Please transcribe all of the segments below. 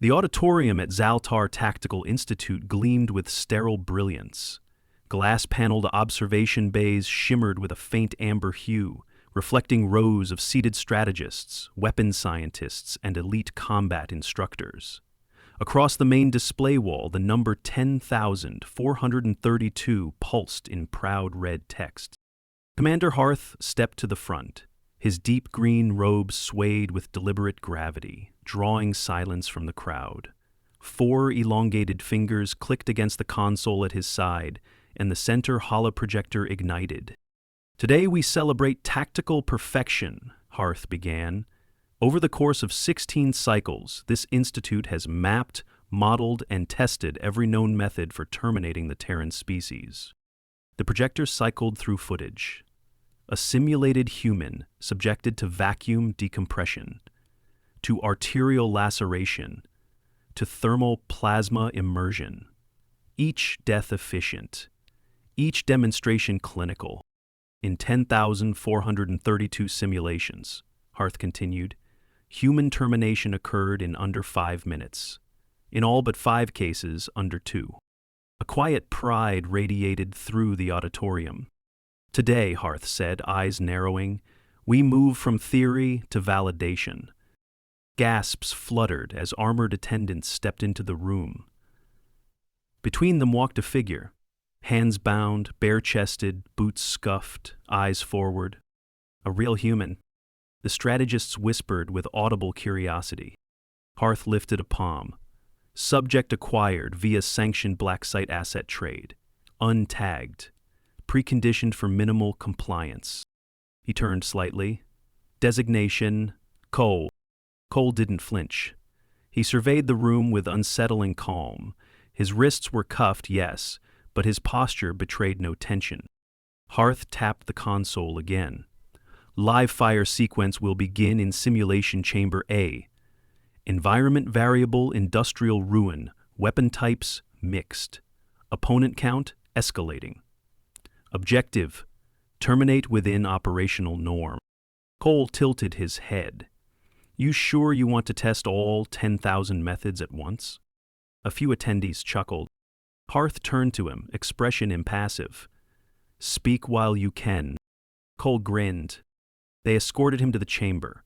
The auditorium at XalTar Tactical Institute gleamed with sterile brilliance. Glass-paneled observation bays shimmered with a faint amber hue, reflecting rows of seated strategists, weapons scientists, and elite combat instructors. Across the main display wall, the number 10,432 pulsed in proud red text. Commander Harth stepped to the front. His deep green robe swayed with deliberate gravity, drawing silence from the crowd. 4 elongated fingers clicked against the console at his side, and the center holoprojector ignited. "Today we celebrate tactical perfection," Harth began. "Over the course of 16 cycles, this institute has mapped, modeled, and tested every known method for terminating the Terran species." The projector cycled through footage. A simulated human subjected to vacuum decompression, to arterial laceration, to thermal plasma immersion. Each death efficient, each demonstration clinical. In 10,432 simulations, Harth continued, human termination occurred in under 5 minutes. In all but 5 cases, under 2. A quiet pride radiated through the auditorium. "Today," Harth said, eyes narrowing, "we move from theory to validation." Gasps fluttered as armored attendants stepped into the room. Between them walked a figure, hands bound, bare-chested, boots scuffed, eyes forward. A real human. The strategists whispered with audible curiosity. Harth lifted a palm. Subject acquired via sanctioned black site asset trade. Untagged. Preconditioned for minimal compliance. He turned slightly. Designation, Cole. Cole didn't flinch. He surveyed the room with unsettling calm. His wrists were cuffed, yes, but his posture betrayed no tension. Harth tapped the console again. "Live fire sequence will begin in simulation chamber A. Environment variable industrial ruin, weapon types mixed. Opponent count escalating. Objective, terminate within operational norm." Cole tilted his head. "You sure you want to test all 10,000 methods at once?" A few attendees chuckled. Harth turned to him, expression impassive. "Speak while you can." Cole grinned. They escorted him to the chamber.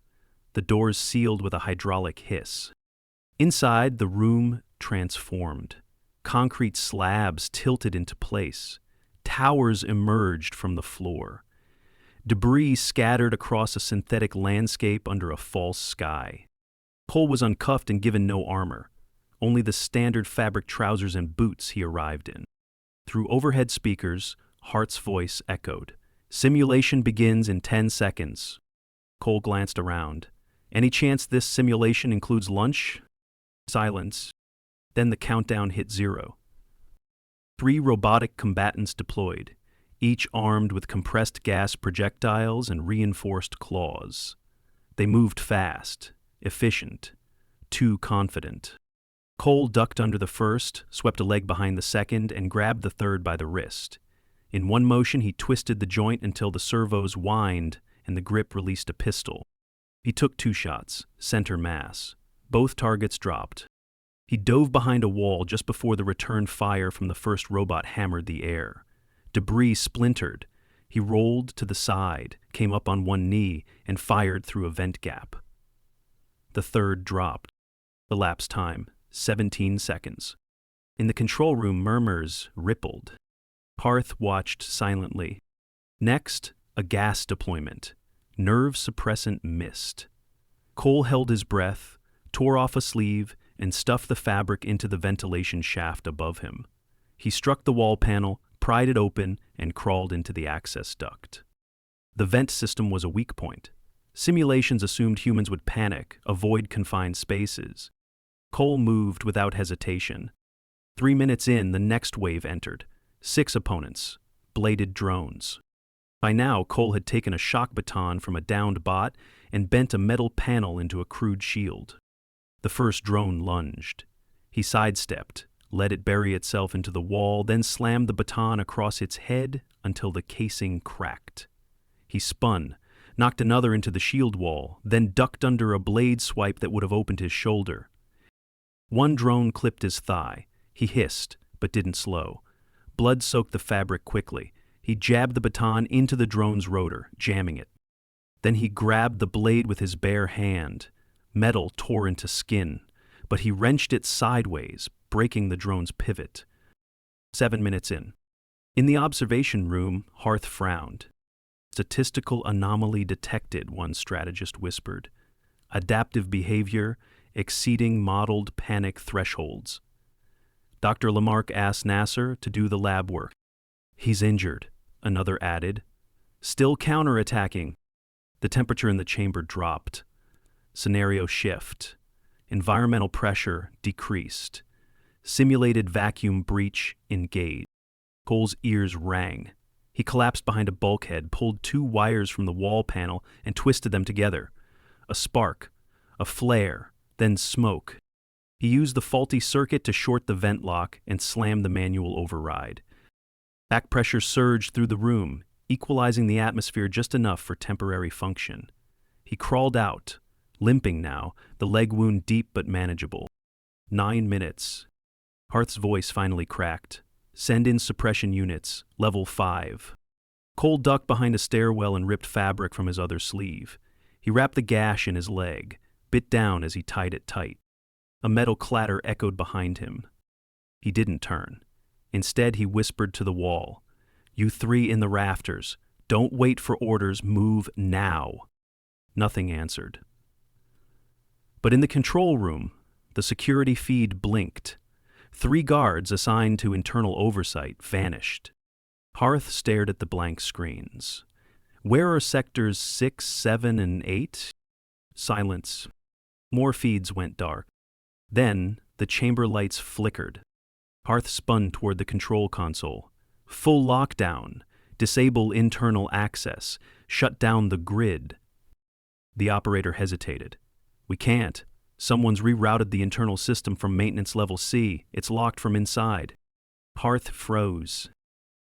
The doors sealed with a hydraulic hiss. Inside, the room transformed. Concrete slabs tilted into place. Towers emerged from the floor. Debris scattered across a synthetic landscape under a false sky. Cole was uncuffed and given no armor, only the standard fabric trousers and boots he arrived in. Through overhead speakers, Hart's voice echoed. "Simulation begins in 10 seconds. Cole glanced around. "Any chance this simulation includes lunch?" Silence. Then the countdown hit 0. 3 robotic combatants deployed, each armed with compressed gas projectiles and reinforced claws. They moved fast, efficient, too confident. Cole ducked under the first, swept a leg behind the second, and grabbed the third by the wrist. In one motion, he twisted the joint until the servos whined and the grip released a pistol. He took 2 shots, center mass. Both targets dropped. He dove behind a wall just before the return fire from the first robot hammered the air. Debris splintered. He rolled to the side, came up on one knee, and fired through a vent gap. The third dropped. Elapsed time, 17 seconds. In the control room, murmurs rippled. Harth watched silently. Next, a gas deployment. Nerve suppressant mist. Cole held his breath, tore off a sleeve, and stuffed the fabric into the ventilation shaft above him. He struck the wall panel, pried it open, and crawled into the access duct. The vent system was a weak point. Simulations assumed humans would panic, avoid confined spaces. Cole moved without hesitation. 3 minutes in, the next wave entered. 6 opponents, bladed drones. By now, Cole had taken a shock baton from a downed bot and bent a metal panel into a crude shield. The first drone lunged. He sidestepped, let it bury itself into the wall, then slammed the baton across its head until the casing cracked. He spun, knocked another into the shield wall, then ducked under a blade swipe that would have opened his shoulder. One drone clipped his thigh. He hissed, but didn't slow. Blood soaked the fabric quickly. He jabbed the baton into the drone's rotor, jamming it. Then he grabbed the blade with his bare hand. Metal tore into skin, but he wrenched it sideways, breaking the drone's pivot. 7 minutes in. In the observation room, Harth frowned. Statistical anomaly detected, one strategist whispered. Adaptive behavior exceeding modeled panic thresholds. Dr. Lamarck asked Nasser to do the lab work. He's injured, another added. Still counterattacking. The temperature in the chamber dropped. Scenario shift. Environmental pressure decreased. Simulated vacuum breach engaged. Cole's ears rang. He collapsed behind a bulkhead, pulled 2 wires from the wall panel, and twisted them together. A spark, a flare, then smoke. He used the faulty circuit to short the vent lock and slammed the manual override. Back pressure surged through the room, equalizing the atmosphere just enough for temporary function. He crawled out, limping now, the leg wound deep but manageable. 9 minutes. Harth's voice finally cracked. Send in suppression units, level 5. Cole ducked behind a stairwell and ripped fabric from his other sleeve. He wrapped the gash in his leg, bit down as he tied it tight. A metal clatter echoed behind him. He didn't turn. Instead, he whispered to the wall, "You 3 in the rafters. Don't wait for orders. Move now." Nothing answered. But in the control room, the security feed blinked. 3 guards assigned to internal oversight vanished. Harth stared at the blank screens. Where are sectors 6, 7, and 8? Silence. More feeds went dark. Then, the chamber lights flickered. Harth spun toward the control console. Full lockdown. Disable internal access. Shut down the grid. The operator hesitated. We can't. Someone's rerouted the internal system from maintenance level C. It's locked from inside. Harth froze.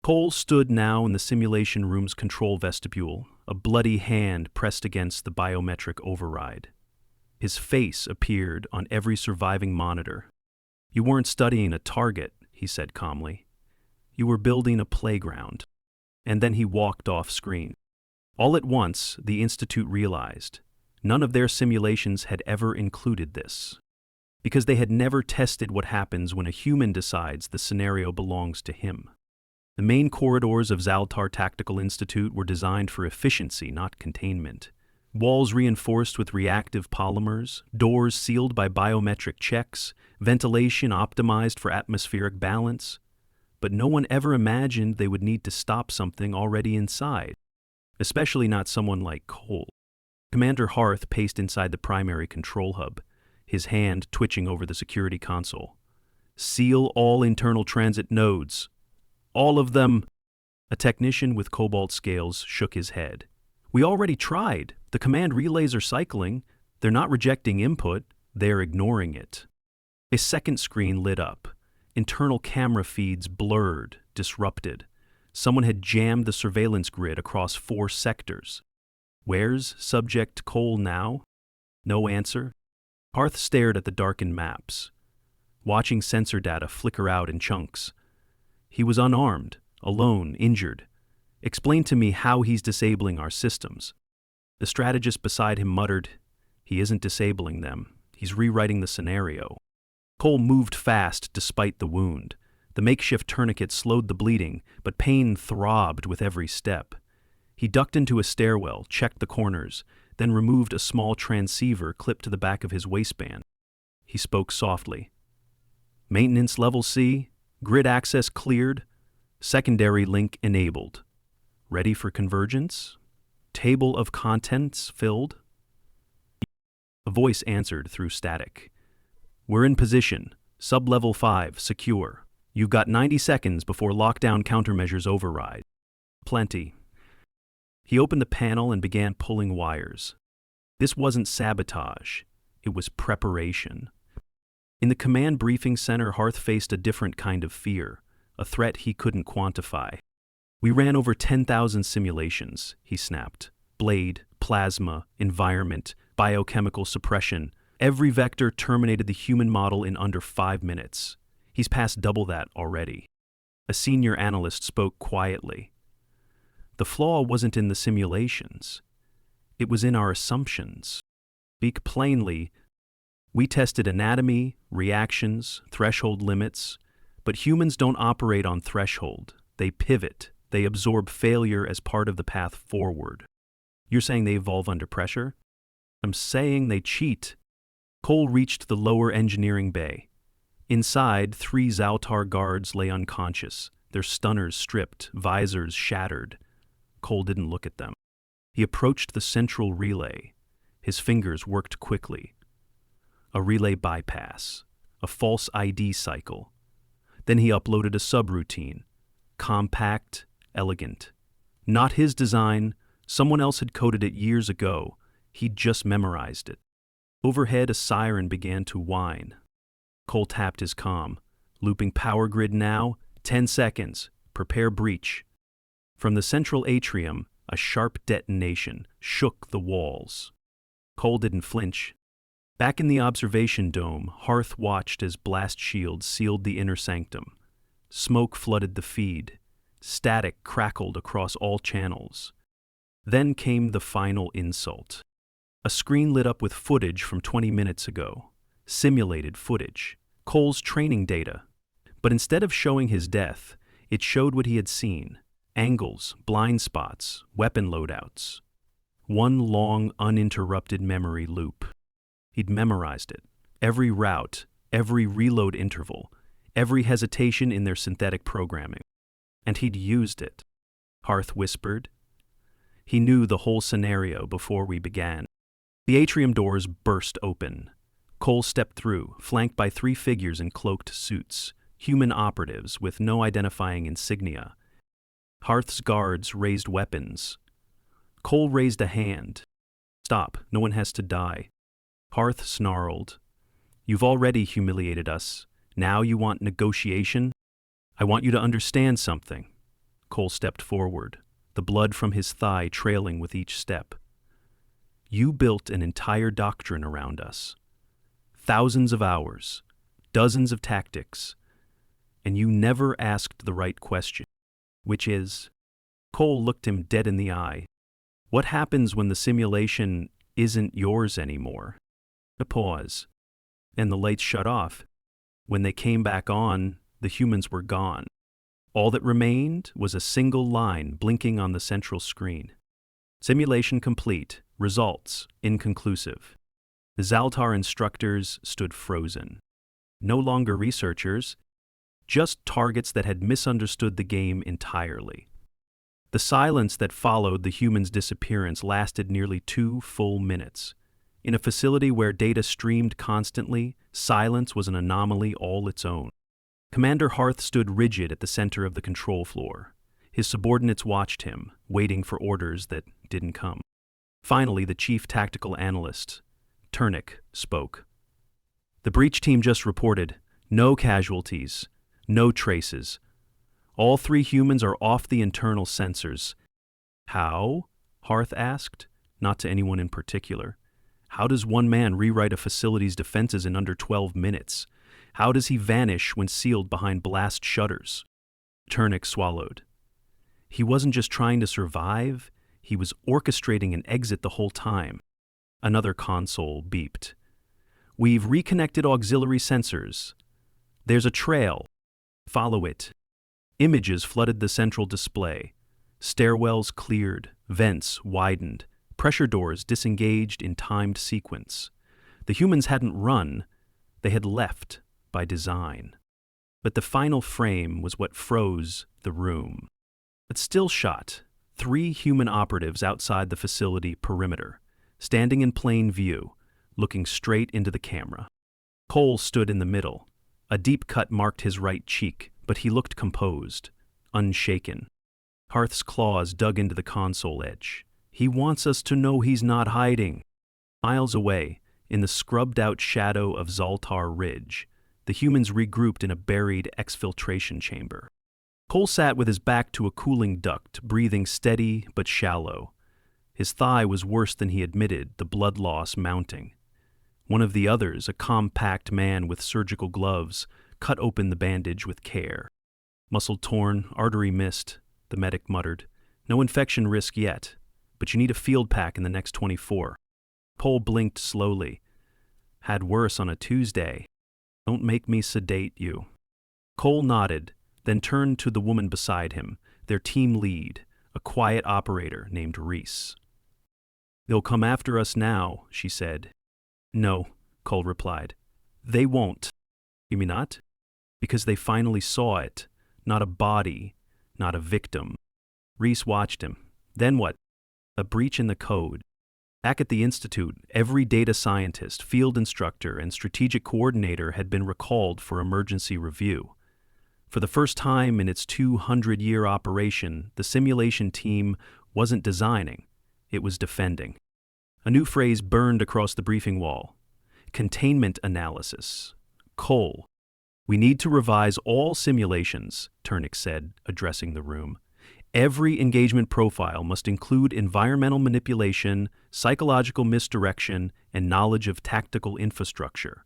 Cole stood now in the simulation room's control vestibule, a bloody hand pressed against the biometric override. His face appeared on every surviving monitor. You weren't studying a target, he said calmly. You were building a playground. And then he walked off screen. All at once, the Institute realized none of their simulations had ever included this, because they had never tested what happens when a human decides the scenario belongs to him. The main corridors of XalTar Tactical Institute were designed for efficiency, not containment. Walls reinforced with reactive polymers, doors sealed by biometric checks, ventilation optimized for atmospheric balance. But no one ever imagined they would need to stop something already inside, especially not someone like Cole. Commander Harth paced inside the primary control hub, his hand twitching over the security console. Seal all internal transit nodes. All of them. A technician with cobalt scales shook his head. We already tried. The command relays are cycling. They're not rejecting input. They're ignoring it. A second screen lit up. Internal camera feeds blurred, disrupted. Someone had jammed the surveillance grid across 4 sectors. Where's subject Cole now? No answer. Harth stared at the darkened maps, watching sensor data flicker out in chunks. He was unarmed, alone, injured. Explain to me how he's disabling our systems. The strategist beside him muttered, He isn't disabling them. He's rewriting the scenario. Cole moved fast despite the wound. The makeshift tourniquet slowed the bleeding, but pain throbbed with every step. He ducked into a stairwell, checked the corners, then removed a small transceiver clipped to the back of his waistband. He spoke softly. Maintenance level C, grid access cleared, secondary link enabled. Ready for convergence? Table of contents filled? A voice answered through static. We're in position. Sub-level 5, secure. You've got 90 seconds before lockdown countermeasures override. Plenty. He opened the panel and began pulling wires. This wasn't sabotage. It was preparation. In the command briefing center, Harth faced a different kind of fear, a threat he couldn't quantify. We ran over 10,000 simulations, he snapped. Blade, plasma, environment, biochemical suppression, Every vector terminated the human model in under 5 minutes. He's past double that already. A senior analyst spoke quietly. The flaw wasn't in the simulations. It was in our assumptions. Speak plainly, we tested anatomy, reactions, threshold limits, but humans don't operate on threshold. They pivot. They absorb failure as part of the path forward. You're saying they evolve under pressure? I'm saying they cheat. Cole reached the lower engineering bay. Inside, 3 XalTar guards lay unconscious, their stunners stripped, visors shattered. Cole didn't look at them. He approached the central relay. His fingers worked quickly. A relay bypass, a false ID cycle. Then he uploaded a subroutine. Compact, elegant. Not his design. Someone else had coded it years ago. He'd just memorized it. Overhead, a siren began to whine. Cole tapped his comm. Looping power grid now. 10 seconds. Prepare breach. From the central atrium, a sharp detonation shook the walls. Cole didn't flinch. Back in the observation dome, Harth watched as blast shields sealed the inner sanctum. Smoke flooded the feed. Static crackled across all channels. Then came the final insult. A screen lit up with footage from 20 minutes ago. Simulated footage. Cole's training data. But instead of showing his death, it showed what he had seen. Angles, blind spots, weapon loadouts. One long, uninterrupted memory loop. He'd memorized it. Every route, every reload interval, every hesitation in their synthetic programming. And he'd used it. Harth whispered. He knew the whole scenario before we began. The atrium doors burst open. Cole stepped through, flanked by 3 figures in cloaked suits, human operatives with no identifying insignia. Harth's guards raised weapons. Cole raised a hand. Stop, no one has to die. Harth snarled. You've already humiliated us. Now you want negotiation? I want you to understand something. Cole stepped forward, the blood from his thigh trailing with each step. You built an entire doctrine around us. Thousands of hours, dozens of tactics, and you never asked the right question, which is, Cole looked him dead in the eye. What happens when the simulation isn't yours anymore? A pause, and the lights shut off. When they came back on, the humans were gone. All that remained was a single line blinking on the central screen. Simulation complete. Results inconclusive. The XalTar instructors stood frozen. No longer researchers, just targets that had misunderstood the game entirely. The silence that followed the humans' disappearance lasted nearly 2 full minutes. In a facility where data streamed constantly, silence was an anomaly all its own. Commander Harth stood rigid at the center of the control floor. His subordinates watched him, waiting for orders that didn't come. Finally, the chief tactical analyst, Turnick, spoke. The breach team just reported, no casualties, no traces. All 3 humans are off the internal sensors. How? Harth asked, not to anyone in particular. How does one man rewrite a facility's defenses in under 12 minutes? How does he vanish when sealed behind blast shutters? Turnick swallowed. He wasn't just trying to survive, he was orchestrating an exit the whole time. Another console beeped. We've reconnected auxiliary sensors. There's a trail. Follow it. Images flooded the central display. Stairwells cleared, vents widened, pressure doors disengaged in timed sequence. The humans hadn't run, they had left by design. But the final frame was what froze the room. A still shot, 3 human operatives outside the facility perimeter, standing in plain view, looking straight into the camera. Cole stood in the middle. A deep cut marked his right cheek, but he looked composed, unshaken. Harth's claws dug into the console edge. He wants us to know he's not hiding. Miles away, in the scrubbed-out shadow of XalTar Ridge, the humans regrouped in a buried exfiltration chamber. Cole sat with his back to a cooling duct, breathing steady but shallow. His thigh was worse than he admitted, the blood loss mounting. One of the others, a compact man with surgical gloves, cut open the bandage with care. Muscle torn, artery missed, the medic muttered. No infection risk yet, but you need a field pack in the next 24. Cole blinked slowly. Had worse on a Tuesday. Don't make me sedate you. Cole nodded, then turned to the woman beside him, their team lead, a quiet operator named Reese. They'll come after us now, she said. No, Cole replied. They won't. You mean not? Because they finally saw it. Not a body, not a victim. Reese watched him. Then what? A breach in the code. Back at the Institute, every data scientist, field instructor, and strategic coordinator had been recalled for emergency review. For the first time in its 200-year operation, the simulation team wasn't designing, it was defending. A new phrase burned across the briefing wall. Containment analysis. Cole. We need to revise all simulations, Turnick said, addressing the room. Every engagement profile must include environmental manipulation, psychological misdirection, and knowledge of tactical infrastructure.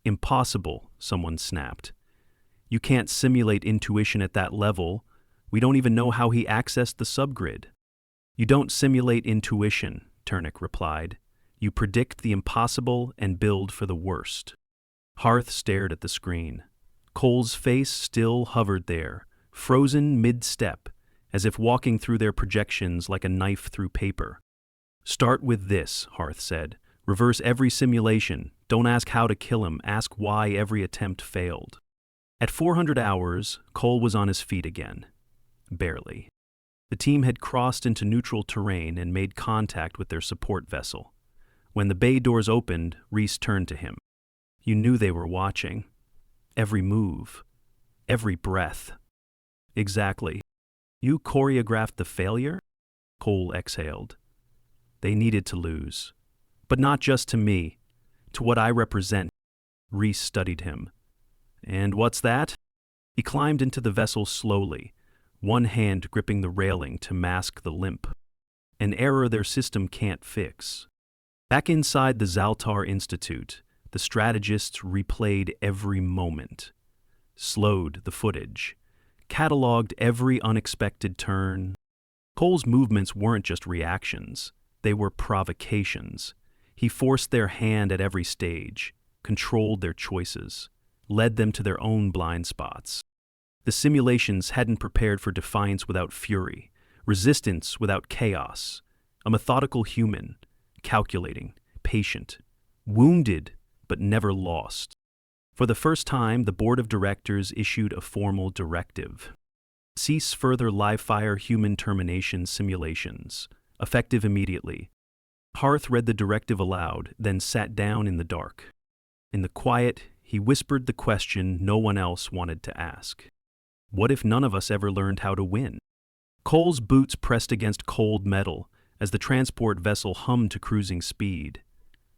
Impossible, someone snapped. You can't simulate intuition at that level. We don't even know how he accessed the subgrid. You don't simulate intuition, Turnick replied. You predict the impossible and build for the worst. Harth stared at the screen. Cole's face still hovered there, frozen mid-step, as if walking through their projections like a knife through paper. Start with this, Harth said. Reverse every simulation. Don't ask how to kill him, ask why every attempt failed. At 400 hours, Cole was on his feet again. Barely. The team had crossed into neutral terrain and made contact with their support vessel. When the bay doors opened, Reese turned to him. You knew they were watching. Every move. Every breath. Exactly. You choreographed the failure? Cole exhaled. They needed to lose. But not just to me. To what I represent. Reese studied him. And what's that? He climbed into the vessel slowly, one hand gripping the railing to mask the limp. An error their system can't fix. Back inside the XalTar Institute, the strategists replayed every moment, slowed the footage, cataloged every unexpected turn. Cole's movements weren't just reactions, they were provocations. He forced their hand at every stage, controlled their choices, led them to their own blind spots. The simulations hadn't prepared for defiance without fury, resistance without chaos, a methodical human, calculating, patient, wounded but never lost. For the first time, the board of directors issued a formal directive. Cease further live-fire human termination simulations, effective immediately. Harth read the directive aloud, then sat down in the dark. In the quiet, he whispered the question no one else wanted to ask. What if none of us ever learned how to win? Cole's boots pressed against cold metal as the transport vessel hummed to cruising speed.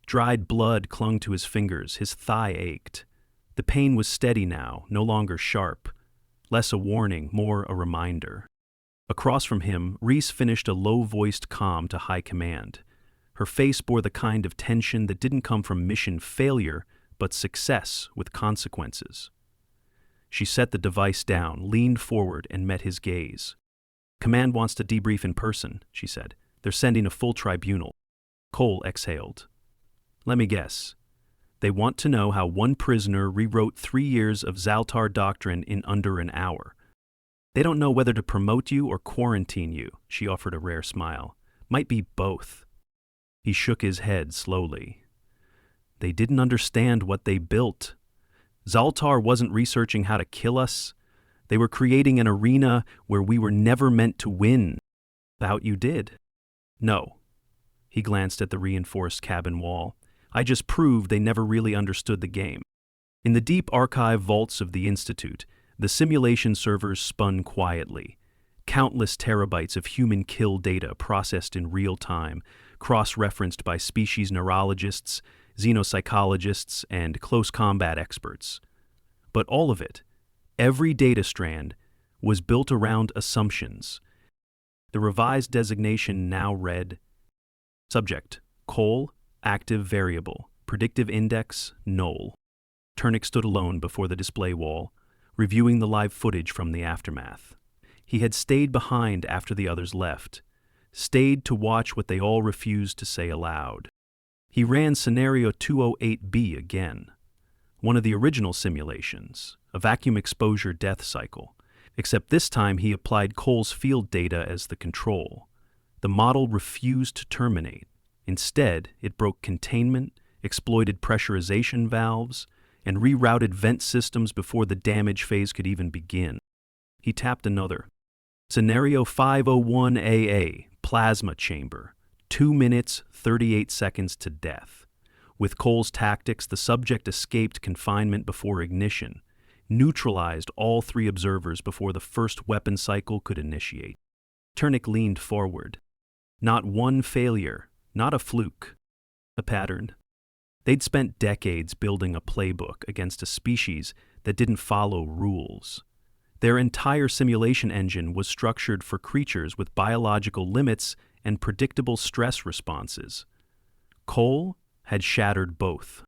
Dried blood clung to his fingers, his thigh ached. The pain was steady now, no longer sharp. Less a warning, more a reminder. Across from him, Reese finished a low-voiced comm to high command. Her face bore the kind of tension that didn't come from mission failure, but success with consequences. She set the device down, leaned forward, and met his gaze. Command wants to debrief in person, she said. They're sending a full tribunal. Cole exhaled. Let me guess. They want to know how one prisoner rewrote 3 years of XalTar doctrine in under an hour. They don't know whether to promote you or quarantine you, she offered a rare smile. Might be both. He shook his head slowly. They didn't understand what they built. XalTar wasn't researching how to kill us. They were creating an arena where we were never meant to win. Doubt you did. No. He glanced at the reinforced cabin wall. I just proved they never really understood the game. In the deep archive vaults of the Institute, the simulation servers spun quietly. Countless terabytes of human kill data processed in real time, cross-referenced by species neurologists, xenopsychologists, and close combat experts. But all of it, every data strand, was built around assumptions. The revised designation now read, Subject, Cole, active variable, Predictive index, null. Turnick stood alone before the display wall, reviewing the live footage from the aftermath. He had stayed behind after the others left, stayed to watch what they all refused to say aloud. He ran Scenario 208B again, one of the original simulations, a vacuum exposure death cycle, except this time he applied Cole's field data as the control. The model refused to terminate. Instead, it broke containment, exploited pressurization valves, and rerouted vent systems before the damage phase could even begin. He tapped another. Scenario 501AA, plasma chamber. 2 minutes, 38 seconds to death. With Cole's tactics, the subject escaped confinement before ignition, neutralized all 3 observers before the first weapon cycle could initiate. Turnick leaned forward. Not one failure, not a fluke. A pattern. They'd spent decades building a playbook against a species that didn't follow rules. Their entire simulation engine was structured for creatures with biological limits and predictable stress responses. Cole had shattered both.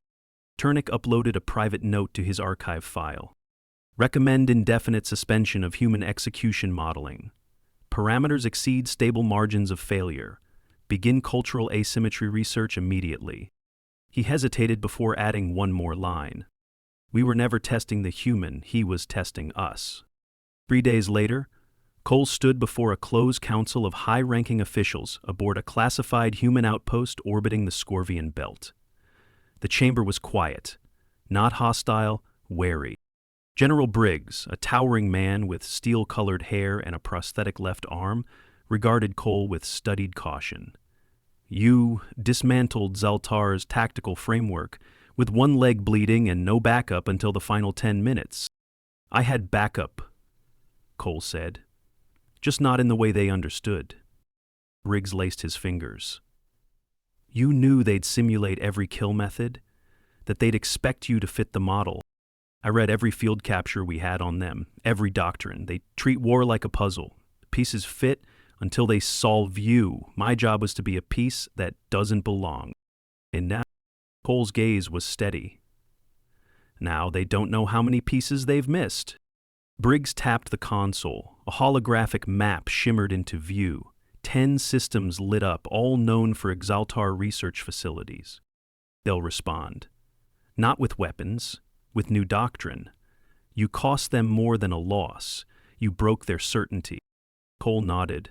Turnick uploaded a private note to his archive file. Recommend indefinite suspension of human execution modeling. Parameters exceed stable margins of failure. Begin cultural asymmetry research immediately. He hesitated before adding one more line. We were never testing the human, he was testing us. 3 days later, Cole stood before a closed council of high-ranking officials aboard a classified human outpost orbiting the Scorvian belt. The chamber was quiet, not hostile, wary. General Briggs, a towering man with steel-colored hair and a prosthetic left arm, regarded Cole with studied caution. You dismantled XalTar's tactical framework, with one leg bleeding and no backup until the final 10 minutes. I had backup, Cole said. Just not in the way they understood. Briggs laced his fingers. You knew they'd simulate every kill method, that they'd expect you to fit the model. I read every field capture we had on them, every doctrine. They treat war like a puzzle. The pieces fit until they solve you. My job was to be a piece that doesn't belong. And now, Cole's gaze was steady. Now they don't know how many pieces they've missed. Briggs tapped the console. A holographic map shimmered into view. 10 systems lit up, all known for XalTar research facilities. They'll respond. Not with weapons, with new doctrine. You cost them more than a loss. You broke their certainty. Cole nodded.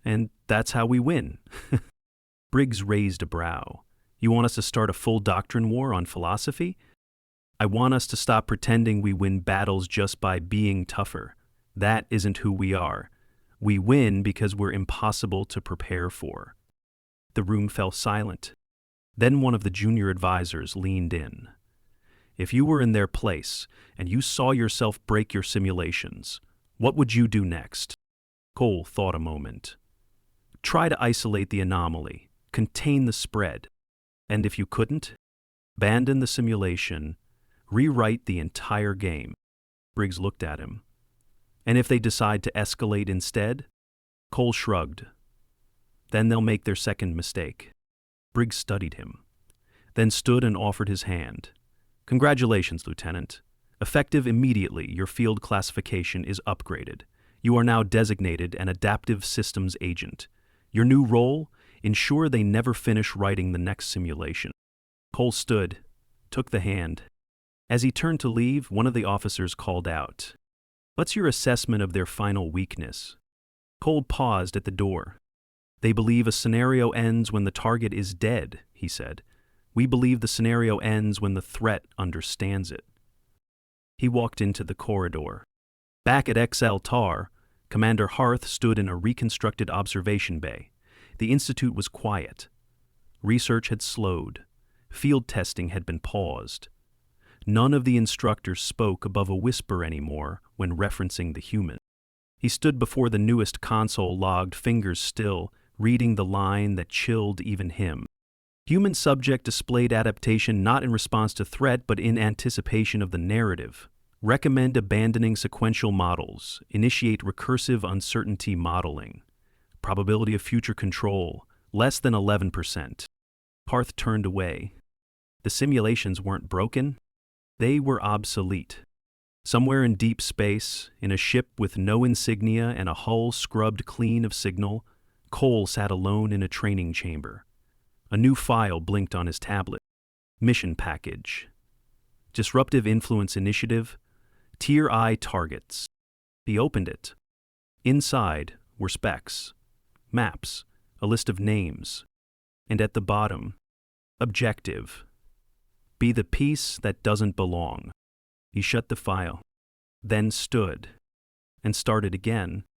And that's how we win. Briggs raised a brow. You want us to start a full doctrine war on philosophy? I want us to stop pretending we win battles just by being tougher. That isn't who we are. We win because we're impossible to prepare for. The room fell silent. Then one of the junior advisors leaned in. If you were in their place and you saw yourself break your simulations, what would you do next? Cole thought a moment. Try to isolate the anomaly, contain the spread. And if you couldn't, abandon the simulation, rewrite the entire game. Briggs looked at him. And if they decide to escalate instead? Cole shrugged. Then they'll make their second mistake. Briggs studied him, then stood and offered his hand. Congratulations, Lieutenant. Effective immediately, your field classification is upgraded. You are now designated an adaptive systems agent. Your new role? Ensure they never finish writing the next simulation. Cole stood, took the hand. As he turned to leave, one of the officers called out, "What's your assessment of their final weakness?" Cole paused at the door. They believe a scenario ends when the target is dead, he said. We believe the scenario ends when the threat understands it. He walked into the corridor. Back at XalTar, Commander Harth stood in a reconstructed observation bay. The Institute was quiet. Research had slowed. Field testing had been paused. None of the instructors spoke above a whisper anymore when referencing the human. He stood before the newest console, logged, fingers still, reading the line that chilled even him. Human subject displayed adaptation not in response to threat but in anticipation of the narrative. Recommend abandoning sequential models. Initiate recursive uncertainty modeling. Probability of future control, less than 11%. Harth turned away. The simulations weren't broken, they were obsolete. Somewhere in deep space, in a ship with no insignia and a hull scrubbed clean of signal, Cole sat alone in a training chamber. A new file blinked on his tablet. Mission package. Disruptive Influence Initiative. Tier I targets. He opened it. Inside were specs, maps, a list of names, and at the bottom, objective. Be the piece that doesn't belong. He shut the file, then stood, and started again,